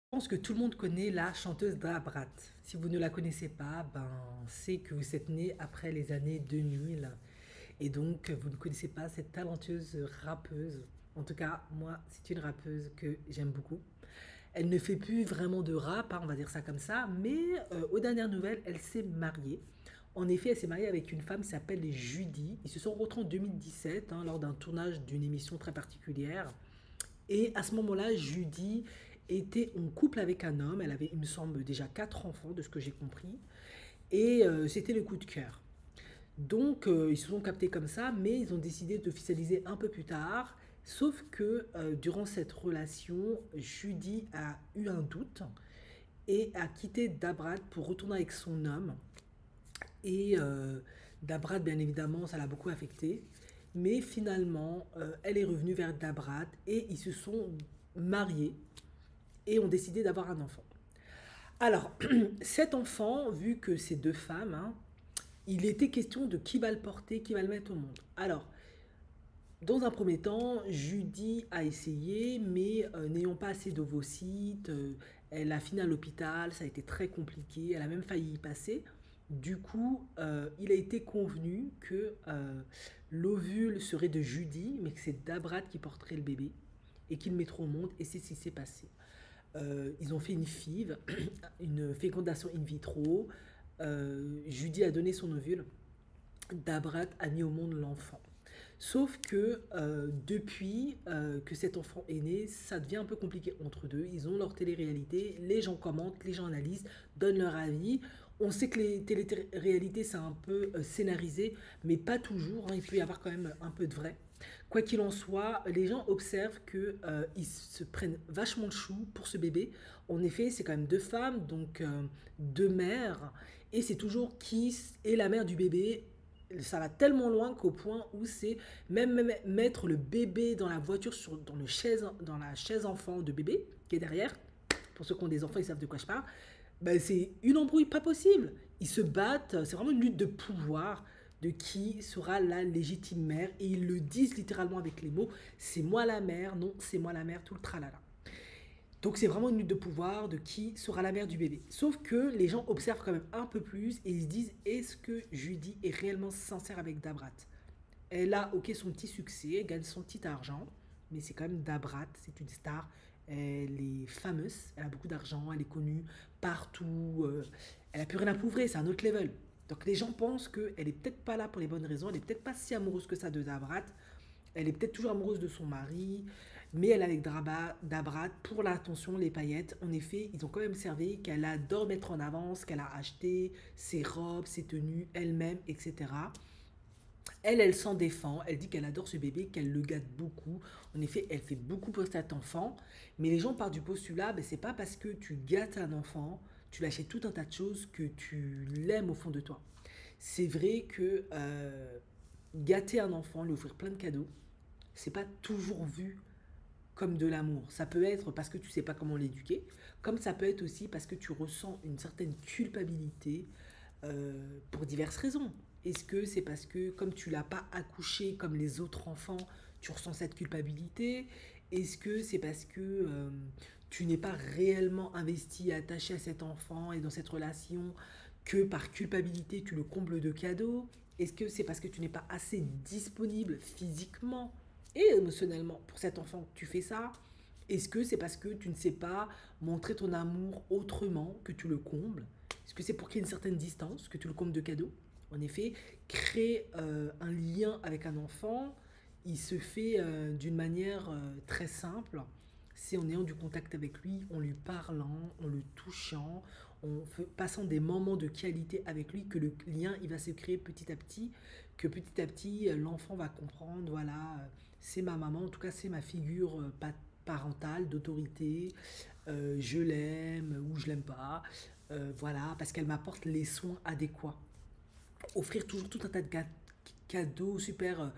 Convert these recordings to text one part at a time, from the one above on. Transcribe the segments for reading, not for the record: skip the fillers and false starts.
Je pense que tout le monde connaît la chanteuse Dabrat. Si vous ne la connaissez pas, ben, c'est que vous êtes né après les années 2000 et donc vous ne connaissez pas cette talentueuse rappeuse. En tout cas, moi, c'est une rappeuse que j'aime beaucoup. Elle ne fait plus vraiment de rap, hein, on va dire ça comme ça, mais aux dernières nouvelles, elle s'est mariée. En effet, elle s'est mariée avec une femme qui s'appelle Judy. Ils se sont rencontrés en 2017 hein, lors d'un tournage d'une émission très particulière. Et à ce moment-là, Judy était en couple avec un homme. Elle avait, il me semble, déjà quatre enfants, de ce que j'ai compris. Et c'était le coup de cœur. Donc, ils se sont captés comme ça, mais ils ont décidé d'officialiser un peu plus tard. Sauf que durant cette relation, Judy a eu un doute et a quitté Dabrat pour retourner avec son homme. Et Dabrat, bien évidemment, ça l'a beaucoup affecté. Mais finalement, elle est revenue vers Dabrat et ils se sont mariés et ont décidé d'avoir un enfant. Alors, cet enfant, vu que c'est deux femmes, hein, il était question de qui va le porter, qui va le mettre au monde. Alors, dans un premier temps, Judy a essayé, mais n'ayant pas assez d'ovocytes, elle a fini à l'hôpital, ça a été très compliqué, elle a même failli y passer. Du coup, il a été convenu que l'ovule serait de Judy, mais que c'est Dabrat qui porterait le bébé et qu'il le mettrait au monde, et c'est ce qui s'est passé. Ils ont fait une FIV, une fécondation in vitro. Judy a donné son ovule. Dabrat a mis au monde l'enfant. Sauf que depuis que cet enfant est né, ça devient un peu compliqué entre deux. Ils ont leur télé-réalité, les gens commentent, les gens analysent, donnent leur avis. On sait que les télé-réalités, c'est un peu scénarisé, mais pas toujours, hein. Il peut y avoir quand même un peu de vrai. Quoi qu'il en soit, les gens observent que ils se prennent vachement de chou pour ce bébé. En effet, c'est quand même deux femmes, donc deux mères, et c'est toujours qui est la mère du bébé. Ça va tellement loin qu'au point où c'est même mettre le bébé dans la voiture, dans la chaise enfant de bébé qui est derrière. Pour ceux qui ont des enfants, ils savent de quoi je parle. Ben, c'est une embrouille pas possible. Ils se battent, c'est vraiment une lutte de pouvoir de qui sera la légitime mère. Et ils le disent littéralement avec les mots, c'est moi la mère, non, c'est moi la mère, tout le tralala. Donc c'est vraiment une lutte de pouvoir de qui sera la mère du bébé. Sauf que les gens observent quand même un peu plus et ils se disent, est-ce que Judy est réellement sincère avec Dabrat? Elle a, ok, son petit succès, elle gagne son petit argent, mais c'est quand même Dabrat, c'est une star. Elle est fameuse, elle a beaucoup d'argent, elle est connue partout, elle a plus rien à prouver, c'est un autre level. Donc les gens pensent qu'elle est peut-être pas là pour les bonnes raisons, elle est peut-être pas si amoureuse que ça de Dabrat, elle est peut-être toujours amoureuse de son mari, mais elle est avec Dabrat pour l'attention, les paillettes. En effet, ils ont quand même servi qu'elle adore mettre en avant ce qu'elle a acheté, ses robes, ses tenues, elle-même, etc. Elle s'en défend, elle dit qu'elle adore ce bébé, qu'elle le gâte beaucoup. En effet, elle fait beaucoup pour cet enfant, mais les gens partent du postulat, ben, c'est pas parce que tu gâtes un enfant, tu l'achètes tout un tas de choses que tu l'aimes au fond de toi. C'est vrai que gâter un enfant, lui offrir plein de cadeaux, c'est pas toujours vu comme de l'amour. Ça peut être parce que tu sais pas comment l'éduquer, comme ça peut être aussi parce que tu ressens une certaine culpabilité pour diverses raisons. Est-ce que c'est parce que comme tu l'as pas accouché comme les autres enfants, tu ressens cette culpabilité? Est-ce que c'est parce que tu n'es pas réellement investi et attaché à cet enfant et dans cette relation que par culpabilité tu le combles de cadeaux? Est-ce que c'est parce que tu n'es pas assez disponible physiquement et émotionnellement pour cet enfant que tu fais ça? Est-ce que c'est parce que tu ne sais pas montrer ton amour autrement que tu le combles? Est-ce que c'est pour qu'il y ait une certaine distance que tu le combles de cadeaux? En effet, créer un lien avec un enfant, il se fait d'une manière très simple. C'est en ayant du contact avec lui, en lui parlant, en le touchant, passant des moments de qualité avec lui, que le lien il va se créer petit à petit, que petit à petit l'enfant va comprendre, voilà, c'est ma maman, en tout cas c'est ma figure parentale, d'autorité, je l'aime ou je l'aime pas, voilà, parce qu'elle m'apporte les soins adéquats. Offrir toujours tout un tas de cadeaux super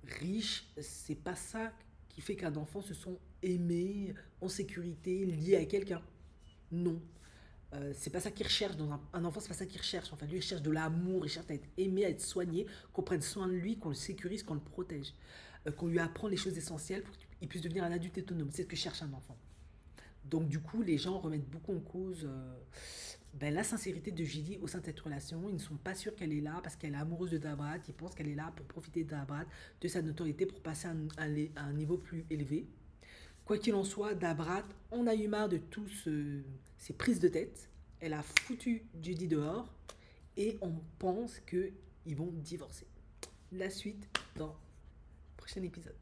riches, c'est pas ça qui fait qu'un enfant se sent aimé, en sécurité, lié à quelqu'un. Non. C'est pas ça qu'il recherche dans un enfant, c'est pas ça qu'il recherche. Enfin, lui, il cherche de l'amour, il cherche à être aimé, à être soigné, qu'on prenne soin de lui, qu'on le sécurise, qu'on le protège, qu'on lui apprend les choses essentielles pour qu'il puisse devenir un adulte autonome. C'est ce que cherche un enfant. Donc du coup, les gens remettent beaucoup en cause la sincérité de Julie au sein de cette relation. Ils ne sont pas sûrs qu'elle est là parce qu'elle est amoureuse de Dabrat. Ils pensent qu'elle est là pour profiter de Dabrat, de sa notoriété pour passer à un niveau plus élevé. Quoi qu'il en soit, Dabrat, on a eu marre de tous ces prises de tête. Elle a foutu Judy dehors et on pense qu'ils vont divorcer. La suite dans le prochain épisode.